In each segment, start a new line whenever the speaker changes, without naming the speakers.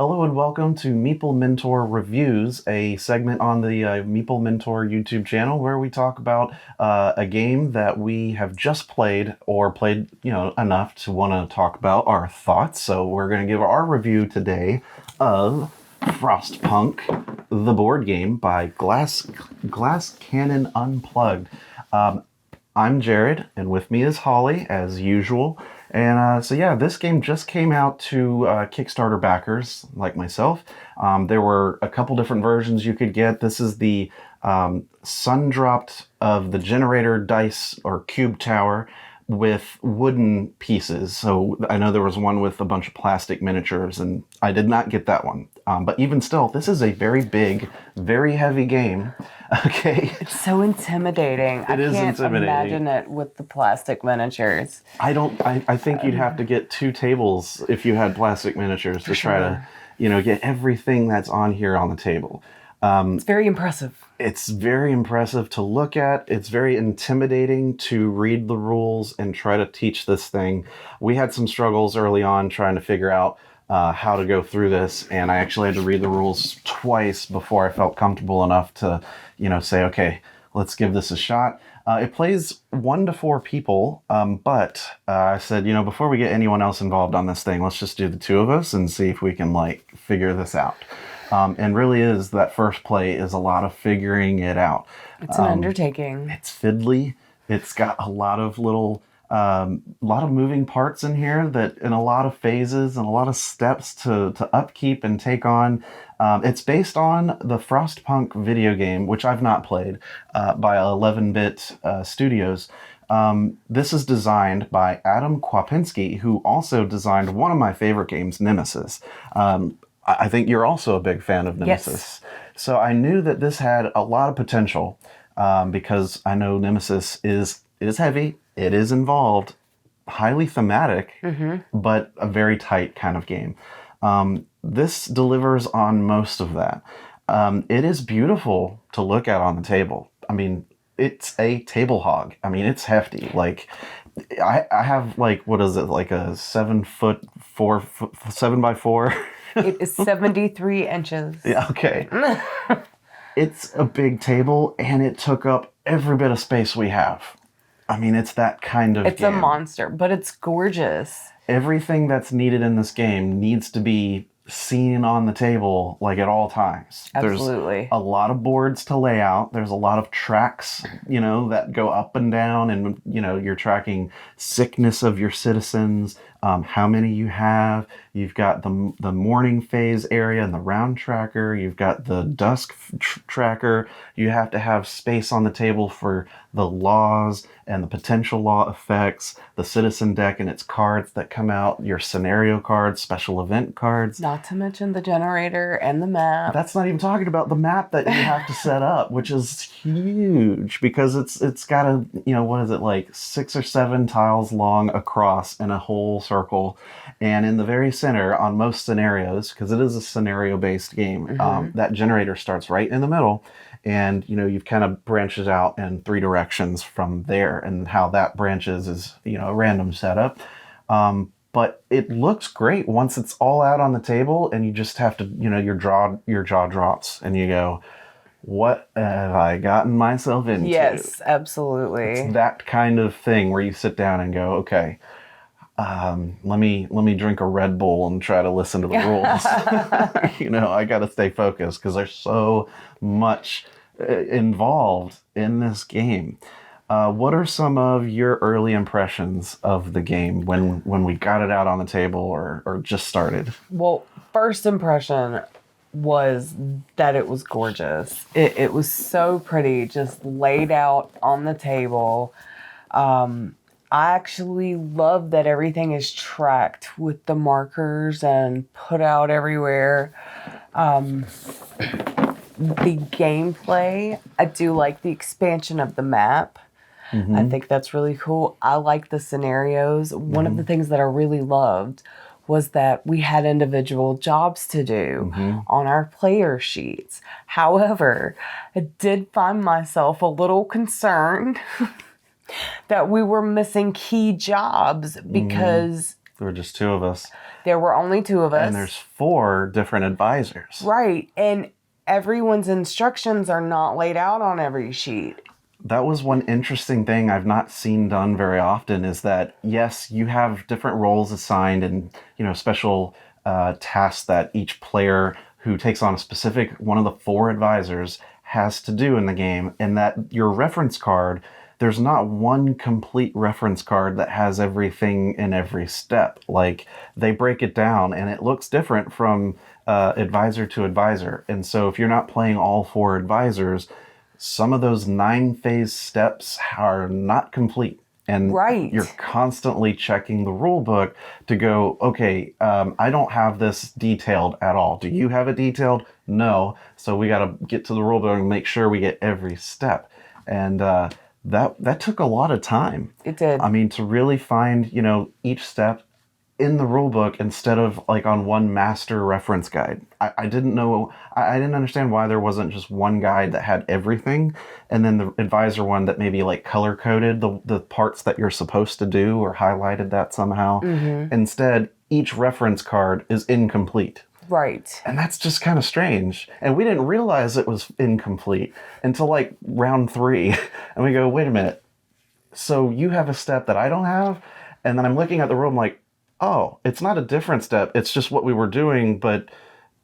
Hello and welcome to Meeple Mentor Reviews, a segment on the Meeple Mentor YouTube channel where we talk about a game that we have just played or played, enough to want to talk about our thoughts. So we're going to give our review today of Frostpunk, the board game by Glass Cannon Unplugged. I'm Jared, and with me is Holly, as usual. And this game just came out to Kickstarter backers like myself. There were a couple different versions you could get. This is the sun-dropped of the generator dice or cube tower with wooden pieces. So I know there was one with a bunch of plastic miniatures, and I did not get that one. But even still, this is a very big, very heavy game. Okay.
It's so intimidating. I can't imagine it with the plastic miniatures.
I think you'd have to get 2 tables if you had plastic miniatures to try to, get everything that's on here on the table.
It's very impressive.
It's very impressive to look at. It's very intimidating to read the rules and try to teach this thing. We had some struggles early on trying to figure out how to go through this, and I actually had to read the rules twice before I felt comfortable enough to, say, okay, let's give this a shot. It plays 1 to 4 people, but I said, before we get anyone else involved on this thing, let's just do the 2 of us and see if we can, figure this out. And really is that first play is a lot of figuring it out.
It's an undertaking.
It's fiddly. It's got a lot of little... lot of moving parts in here that in a lot of phases and a lot of steps to upkeep and take on. It's based on the Frostpunk video game, which I've not played, by 11-bit studios. This is designed by Adam Kwapiński, who also designed one of my favorite games, Nemesis. I think you're also a big fan of Nemesis. Yes. So I knew that this had a lot of potential because I know Nemesis is heavy. It is involved, highly thematic, but a very tight kind of game. This delivers on most of that. It is beautiful to look at on the table. I mean, it's a table hog. I mean, it's hefty. I have what is it? A 7 by 4.
It is 73 inches.
Yeah, okay. It's a big table, and it took up every bit of space we have. I mean, it's that kind of game.
It's a monster, but it's gorgeous.
Everything that's needed in this game needs to be seen on the table, at all times.
Absolutely.
There's a lot of boards to lay out. There's a lot of tracks, that go up and down, and, you're tracking sickness of your citizens, how many you have. You've got the morning phase area and the round tracker. You've got the dusk tracker. You have to have space on the table for the laws and the potential law effects, the citizen deck and its cards that come out, your scenario cards, special event cards.
Not to mention the generator and the map.
That's not even talking about the map that you have to set up, which is huge because it's got a, 6 or 7 tiles long across in a whole circle. And in the very center, on most scenarios, because it is a scenario-based game, that generator starts right in the middle. And, you've kind of branched it out in 3 directions from there. And how that branches is, a random setup. But it looks great once it's all out on the table and you just have to, your jaw drops and you go, what have I gotten myself into?
Yes, absolutely.
It's that kind of thing where you sit down and go, okay, let me drink a Red Bull and try to listen to the rules. I got to stay focused because there's so much involved in this game. What are some of your early impressions of the game when we got it out on the table or just started?
Well, first impression was that it was gorgeous. It was so pretty, just laid out on the table. I actually love that everything is tracked with the markers and put out everywhere. The gameplay, I do like the expansion of the map. I think that's really cool. I like the scenarios. One of the things that I really loved was that we had individual jobs to do on our player sheets. However, I did find myself a little concerned that we were missing key jobs because
There were just two of us.
There were only two of us.
And there's 4 different advisors.
Right. And everyone's instructions are not laid out on every sheet.
That was one interesting thing I've not seen done very often, is that, yes, you have different roles assigned and, special tasks that each player who takes on a specific one of the 4 advisors has to do in the game, and that your reference card, there's not one complete reference card that has everything in every step. Like, they break it down and it looks different from advisor to advisor. And so if you're not playing all 4 advisors, some of those 9-phase steps are not complete. And you're constantly checking the rule book to go, okay, I don't have this detailed at all. Do you have it detailed? No. So we got to get to the rule book and make sure we get every step. And that took a lot of time.
It did.
I mean, to really find, each step in the rule book instead of like on one master reference guide. I didn't know, I didn't understand why there wasn't just one guide that had everything, and then the advisor one that maybe like color coded the parts that you're supposed to do or highlighted that somehow.
Mm-hmm.
Instead, each reference card is incomplete.
Right.
And that's just kind of strange. And we didn't realize it was incomplete until like round 3. And we go, wait a minute. So you have a step that I don't have? And then I'm looking at the rule, I'm like, oh, it's not a different step. It's just what we were doing, but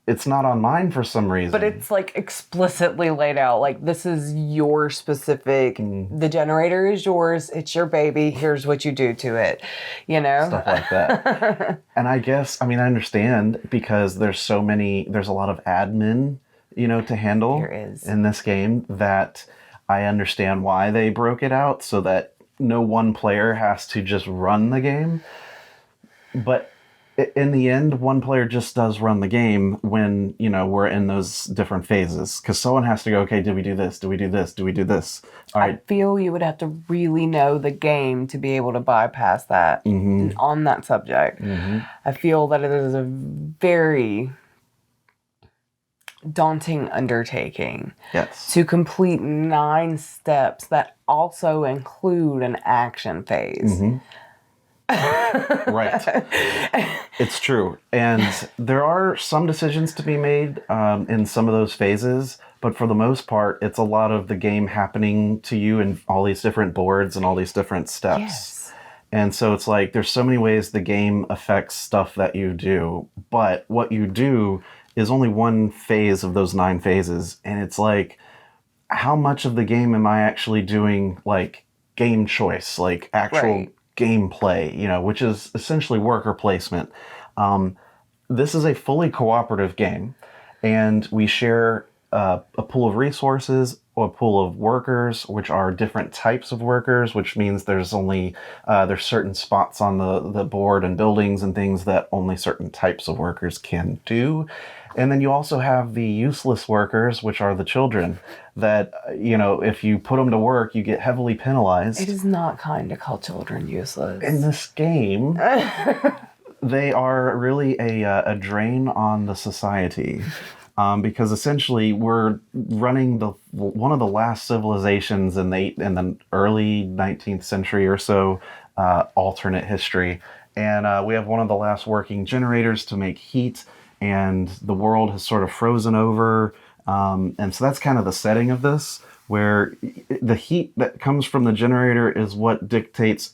it's not on mine for some reason.
But it's like explicitly laid out. Like, this is your specific, the generator is yours. It's your baby. Here's what you do to it.
Stuff like that. And I guess, I understand because there's a lot of admin, to handle in this game, that I understand why they broke it out so that no one player has to just run the game. But in the end, one player just does run the game when, we're in those different phases. Because someone has to go, okay, did we do this? Do we do this? Do we do this? All right.
I feel you would have to really know the game to be able to bypass that on that subject. Mm-hmm. I feel that it is a very daunting undertaking.
Yes.
To complete 9 steps that also include an action phase.
Mm-hmm. Right. It's true. And there are some decisions to be made in some of those phases, but for the most part, it's a lot of the game happening to you in all these different boards and all these different steps.
Yes.
And so it's like there's so many ways the game affects stuff that you do, but what you do is only one phase of those 9 phases. And it's like, how much of the game am I actually doing, like, game choice, like actual gameplay, which is essentially worker placement. This is a fully cooperative game, and we share a pool of resources, or a pool of workers, which are different types of workers, which means there's certain spots on the board and buildings and things that only certain types of workers can do. And then you also have the useless workers, which are the children that, if you put them to work, you get heavily penalized.
It is not kind to call children useless.
In this game, they are really a drain on the society. Because essentially we're running one of the last civilizations in the early 19th century or so, alternate history. And we have one of the last working generators to make heat, and the world has sort of frozen over. And so that's kind of the setting of this, where the heat that comes from the generator is what dictates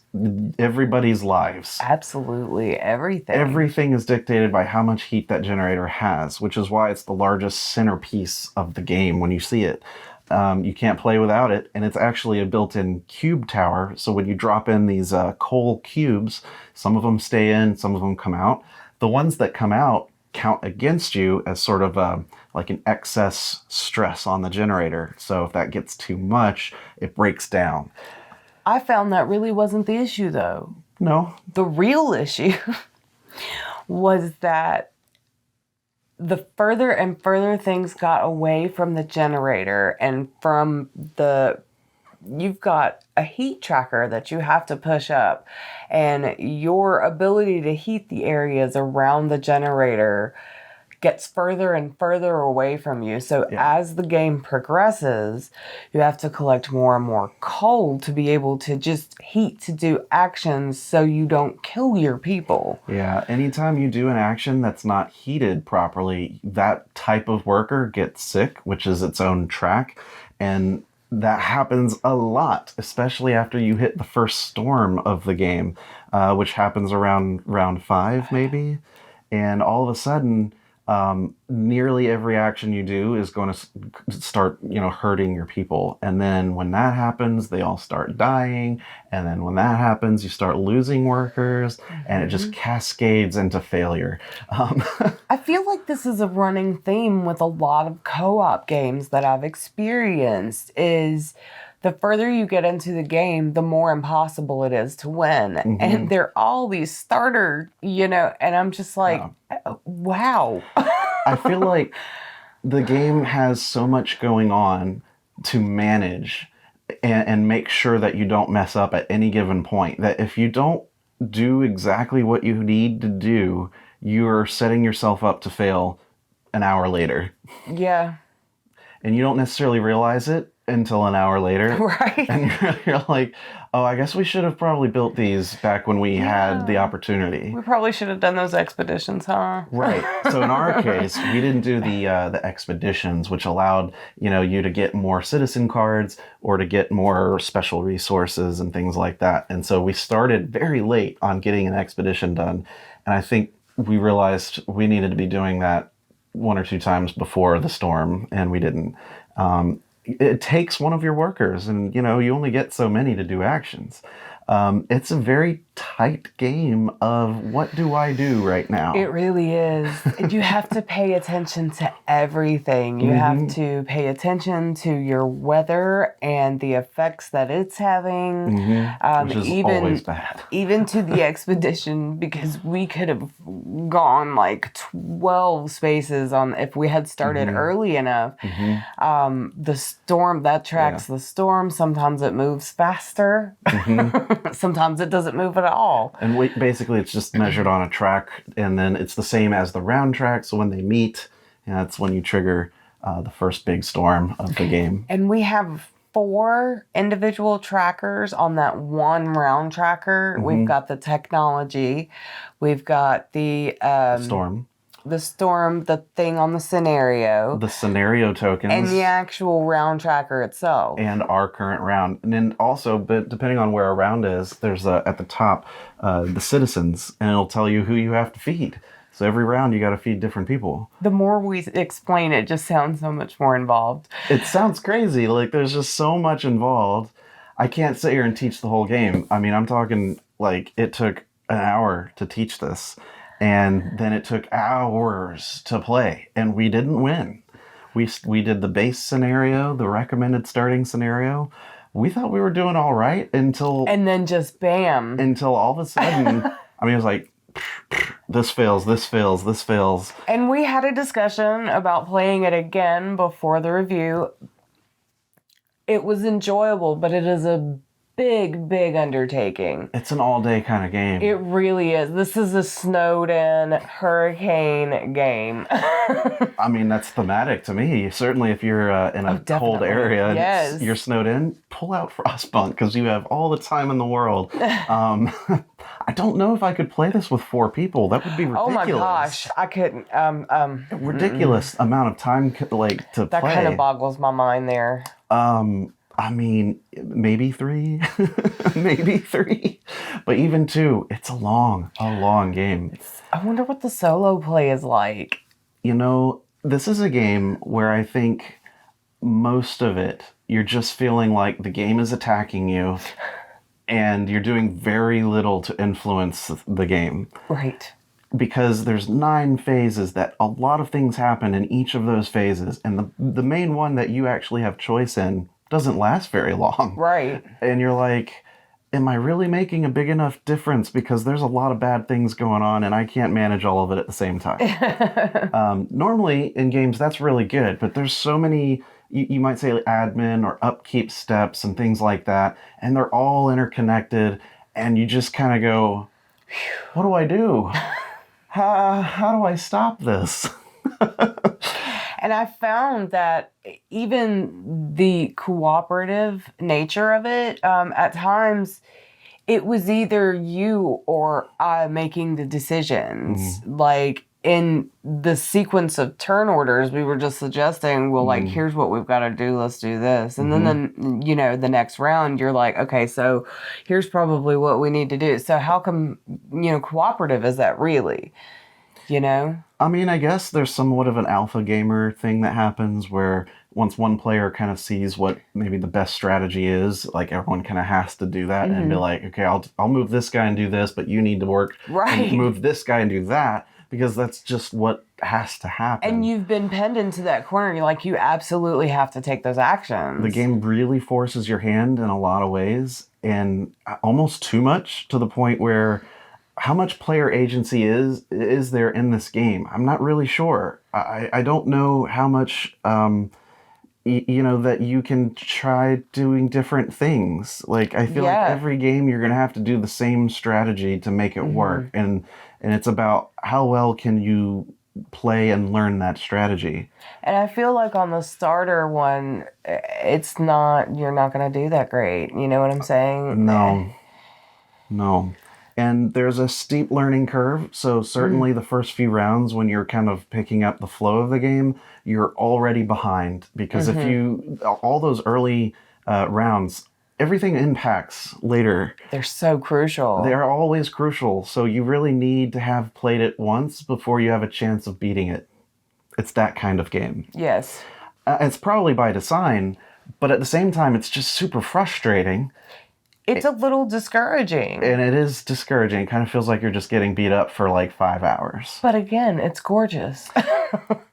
everybody's lives.
Absolutely, everything.
Everything is dictated by how much heat that generator has, which is why it's the largest centerpiece of the game when you see it. You can't play without it, and it's actually a built-in cube tower, so when you drop in these coal cubes, some of them stay in, some of them come out. The ones that come out count against you as sort of like an excess stress on the generator. So if that gets too much, it breaks down.
I found that really wasn't the issue, though.
No.
The real issue was that the further and further things got away from the generator and from you've got a heat tracker that you have to push up, and your ability to heat the areas around the generator gets further and further away from you. So
Yeah.
as the game progresses, you have to collect more and more coal to be able to just heat to do actions so you don't kill your people.
Yeah, anytime you do an action that's not heated properly, that type of worker gets sick, which is its own track. And that happens a lot, especially after you hit the first storm of the game, which happens around round 5, maybe. And all of a sudden, nearly every action you do is going to start, hurting your people. And then when that happens, they all start dying. And then when that happens, you start losing workers, and it just cascades into failure.
I feel like this is a running theme with a lot of co-op games that I've experienced is the further you get into the game, the more impossible it is to win. And they're all these starter, and I'm just like, wow.
I feel like the game has so much going on to manage and make sure that you don't mess up at any given point, that if you don't do exactly what you need to do, you're setting yourself up to fail an hour later.
Yeah.
And you don't necessarily realize it until an hour later.
Right.
And you're like, oh, I guess we should have probably built these back when we had the opportunity.
We probably should have done those expeditions, huh?
Right. So in our case, we didn't do the expeditions, which allowed, you to get more citizen cards or to get more special resources and things like that. And so we started very late on getting an expedition done. And I think we realized we needed to be doing that 1 or 2 times before the storm, and we didn't. It takes one of your workers, and you only get so many to do actions. It's a very tight game of what do I do right now?
It really is. You have to pay attention to everything. You have to pay attention to your weather and the effects that it's having.
Which is always bad.
Even to the expedition, because we could have gone like 12 spaces on if we had started early enough. The storm, that tracks the storm. Sometimes it moves faster. Sometimes it doesn't move at all.
And basically it's just measured on a track, and then it's the same as the round track, so when they meet, that's when you trigger the first big storm of the game.
And we have 4 individual trackers on that one round tracker. We've got the technology, we've got the
Storm.
The storm, the thing on the
scenario tokens,
and the actual round tracker itself,
and our current round. And then also, but depending on where a round is, there's at the top the citizens, and it'll tell you who you have to feed. So every round you got to feed different people.
The more we explain it, just sounds so much more involved.
It sounds crazy. Like there's just so much involved. I can't sit here and teach the whole game. I mean, I'm talking like it took an hour to teach this. And then it took hours to play, and we didn't win. We did the base scenario, the recommended starting scenario. We thought we were doing all right until...
And then just bam.
Until all of a sudden, I mean, it was like, this fails, this fails, this fails.
And we had a discussion about playing it again before the review. It was enjoyable, but it is a big undertaking.
It's an all-day kind of game.
It really is. This is a snowed-in hurricane game.
I mean, that's thematic to me. Certainly, if you're in a cold area and you're snowed in, pull out Frostpunk because you have all the time in the world. I don't know if I could play this with 4 people. That would be ridiculous.
Oh my gosh, I couldn't.
Ridiculous amount of time to play.
That kind of boggles my mind there.
I mean, maybe 3, maybe 3, but even 2, it's a long game.
I wonder what the solo play is like.
This is a game where I think most of it, you're just feeling like the game is attacking you and you're doing very little to influence the game.
Right.
Because there's 9 phases that a lot of things happen in each of those phases, and the main one that you actually have choice in doesn't last very long.
Right.
And you're like, am I really making a big enough difference? Because there's a lot of bad things going on and I can't manage all of it at the same time. Normally in games, that's really good, but there's so many, you might say admin or upkeep steps and things like that, and they're all interconnected, and you just kind of go, what do I do? How do I stop this?
And I found that even the cooperative nature of it, at times, it was either you or I making the decisions. Like in the sequence of turn orders, we were just suggesting, well, like, here's what we've got to do. Let's do this. And then, the next round, you're like, okay, so here's probably what we need to do. So how come, cooperative is that really?
I mean, I guess there's somewhat of an alpha gamer thing that happens where once one player kind of sees what maybe the best strategy is, like everyone kind of has to do that and be like, okay, I'll move this guy and do this, but you need to work and move this guy and do that because that's just what has to happen.
And you've been pinned into that corner. You're like, you absolutely have to take those actions.
The game really forces your hand in a lot of ways and almost too much to the point where how much player agency is there in this game? I'm not really sure. I don't know how much, that you can try doing different things. Like, I feel like every game you're going to have to do the same strategy to make it work. And it's about how well can you play and learn that strategy.
And I feel like on the starter one, you're not going to do that great. You know what I'm saying?
No. And there's a steep learning curve, so certainly the first few rounds when you're kind of picking up the flow of the game, you're already behind. Because if all those early rounds, everything impacts later.
They're so crucial.
They're always crucial, so you really need to have played it once before you have a chance of beating it. It's that kind of game.
Yes.
It's probably by design, but at the same time, it's just super frustrating.
It's a little discouraging.
And it is discouraging. It kind of feels like you're just getting beat up for like 5 hours.
But again, it's gorgeous.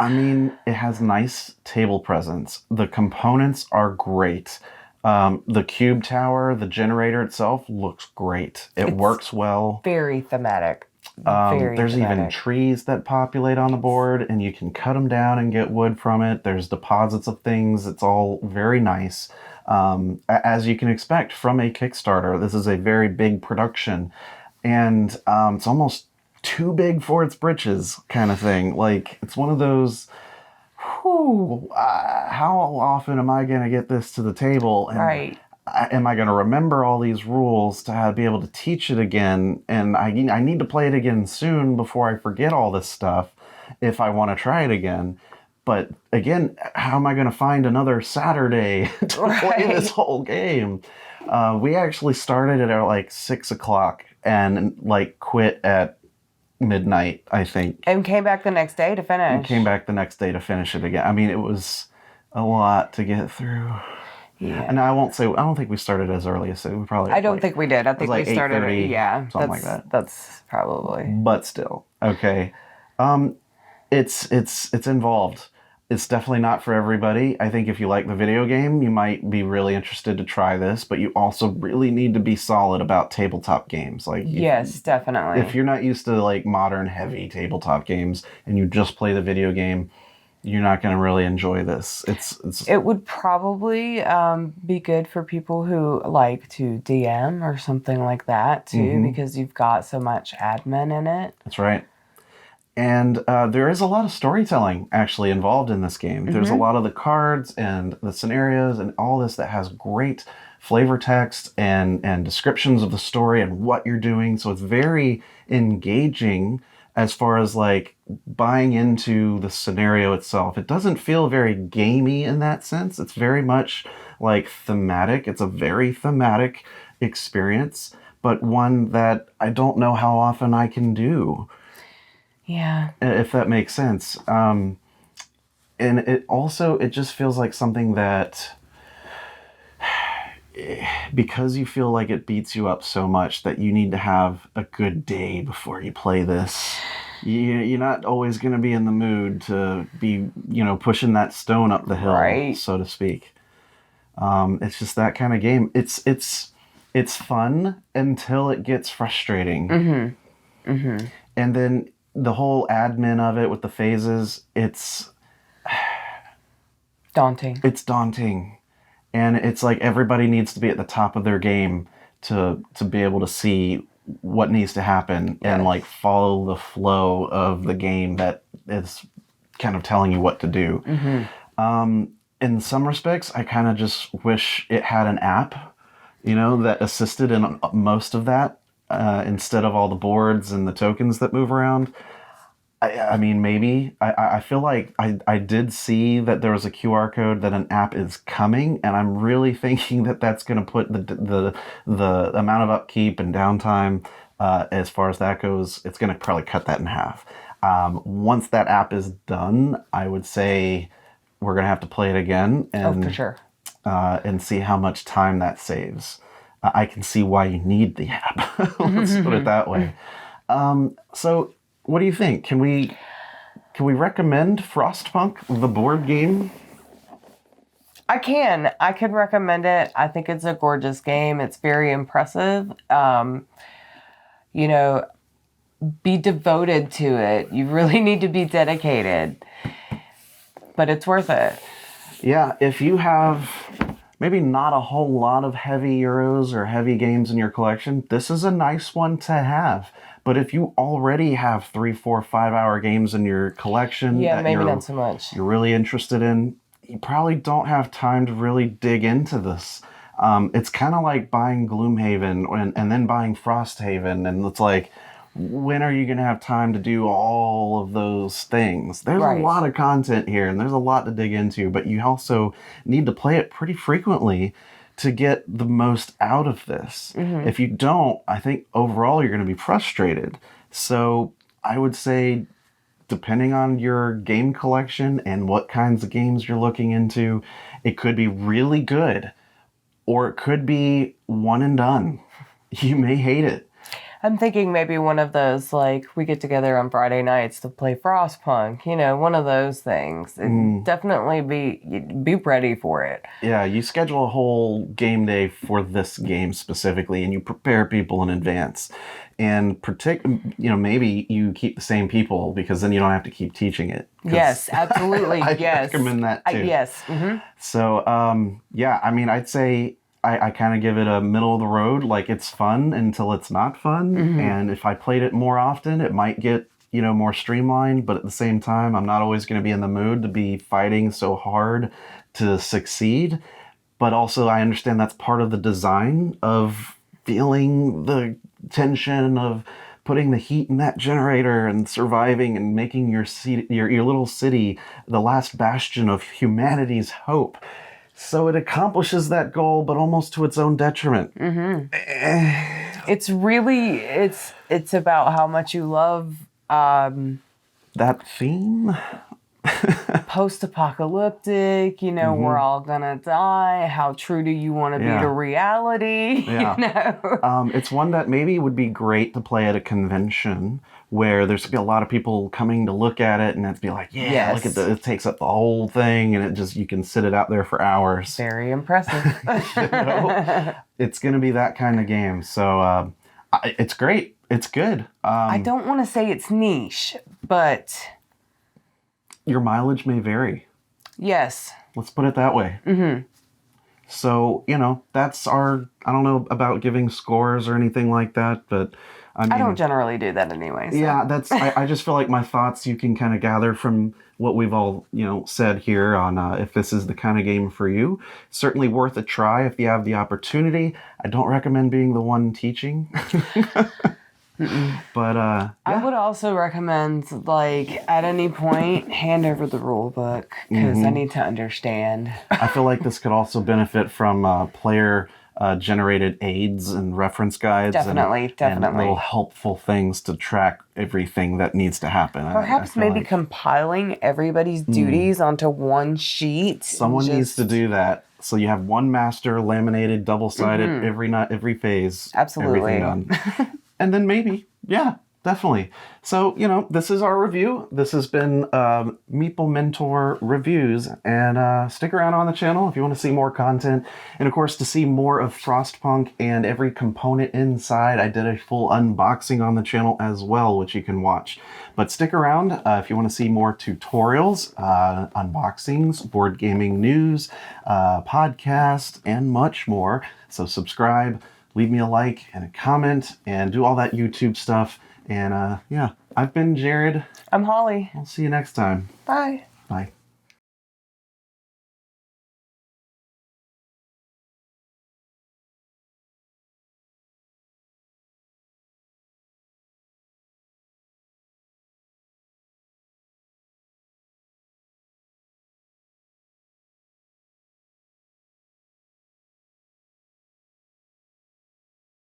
I mean, it has nice table presence. The components are great. The cube tower, the generator itself looks great. It's works well.
Very thematic.
There's even trees that populate on the board, and you can cut them down and get wood from it. There's deposits of things. It's all very nice. As you can expect from a Kickstarter, this is a very big production, and it's almost too big for its britches kind of thing. Like, it's one of those, how often am I going to get this to the table? And am I going to remember all these rules to be able to teach it again? And I need to play it again soon before I forget all this stuff if I want to try it again. But again, how am I going to find another Saturday to play this whole game? We actually started at like 6 o'clock and like quit at midnight, I think.
And came back the next day to finish.
And came back the next day to finish it again. I mean, it was a lot to get through.
Yeah.
And I don't think we started as early as we probably.
I don't think we did. I think we started.
Something like that.
That's probably.
But still, okay. It's involved. It's definitely not for everybody. I think if you like the video game, you might be really interested to try this, but you also really need to be solid about tabletop games. Like,
yes, definitely.
If you're not used to like modern heavy tabletop games and you just play the video game, you're not going to really enjoy this.
It would probably be good for people who like to DM or something like that too, because you've got so much admin in it.
That's right. And there is a lot of storytelling actually involved in this game. There's a lot of the cards and the scenarios and all this that has great flavor text and descriptions of the story and what you're doing. So it's very engaging as far as like buying into the scenario itself. It doesn't feel very gamey in that sense. It's very much like thematic. It's a very thematic experience, but one that I don't know how often I can do.
Yeah.
If that makes sense. And it just feels like something that, because you feel like it beats you up so much that you need to have a good day before you play this. You're not always going to be in the mood to be, pushing that stone up the hill, so to speak. It's just that kind of game. It's fun until it gets frustrating. And then the whole admin of it with the phases, it's
daunting.
It's daunting. And it's like everybody needs to be at the top of their game to be able to see what needs to happen and like follow the flow of the game that is kind of telling you what to do. In some respects, I kind of just wish it had an app, that assisted in most of that, instead of all the boards and the tokens that move around. I mean, maybe. I feel like I did see that there was a QR code that an app is coming, and I'm really thinking that that's going to put the amount of upkeep and downtime, as far as that goes, it's going to probably cut that in half. Once that app is done, I would say we're going to have to play it again and
for sure.
And see how much time that saves. I can see why you need the app. Let's put it that way. So what do you think? Can we recommend Frostpunk, the board game?
I could recommend it. I think it's a gorgeous game. It's very impressive. Be devoted to it. You really need to be dedicated. But it's worth it.
Yeah, if you have maybe not a whole lot of heavy Euros or heavy games in your collection, this is a nice one to have. But if you already have 3, 4, 5-hour games in your collection that
maybe not so much.
You're really interested in, you probably don't have time to really dig into this. It's kind of like buying Gloomhaven and then buying Frosthaven, and it's like, when are you going to have time to do all of those things? There's a lot of content here, and there's a lot to dig into, but you also need to play it pretty frequently to get the most out of this. If you don't, I think overall you're going to be frustrated. So I would say, depending on your game collection and what kinds of games you're looking into, it could be really good, or it could be one and done. You may hate it.
I'm thinking maybe one of those, like, we get together on Friday nights to play Frostpunk, one of those things. Definitely be ready for it.
Yeah, you schedule a whole game day for this game specifically, and you prepare people in advance. And maybe you keep the same people, because then you don't have to keep teaching it.
Yes, absolutely.
I recommend that too.
Yes.
So, I mean, I'd say I kind of give it a middle of the road. Like, it's fun until it's not fun. And if I played it more often, it might get, more streamlined. But at the same time, I'm not always going to be in the mood to be fighting so hard to succeed. But also, I understand that's part of the design of feeling the tension of putting the heat in that generator and surviving and making your little city the last bastion of humanity's hope. So it accomplishes that goal, but almost to its own detriment.
It's really, it's about how much you love
that theme.
Post-apocalyptic, we're all gonna die. How true do you want to be to reality?
It's one that maybe would be great to play at a convention where there's gonna be a lot of people coming to look at it, and it'd be like, look at it takes up the whole thing, and you can sit it out there for hours.
Very impressive.
It's gonna be that kind of game. So it's great. It's good.
I don't want to say it's niche, but
your mileage may vary.
Yes.
Let's put it that way. So, that's I don't know about giving scores or anything like that, but I
don't generally do that anyway. So.
Yeah, I just feel like my thoughts you can kind of gather from what we've all, said here on if this is the kind of game for you. Certainly worth a try if you have the opportunity. I don't recommend being the one teaching. But
I would also recommend, like, at any point, hand over the rule book, because I need to understand.
I feel like this could also benefit from player generated aids and reference guides.
Definitely.
And little helpful things to track everything that needs to happen.
Perhaps maybe compiling everybody's duties onto one sheet.
Someone needs to do that. So you have one master, laminated, double-sided, every phase.
Absolutely.
Everything done. And then maybe, definitely. So, this is our review. This has been Meeple Mentor Reviews. And stick around on the channel if you want to see more content. And, of course, to see more of Frostpunk and every component inside, I did a full unboxing on the channel as well, which you can watch. But stick around if you want to see more tutorials, unboxings, board gaming news, podcasts, and much more. So subscribe. Leave me a like and a comment and do all that YouTube stuff. And I've been Jared.
I'm Holly.
I'll see you next time.
Bye.
Bye.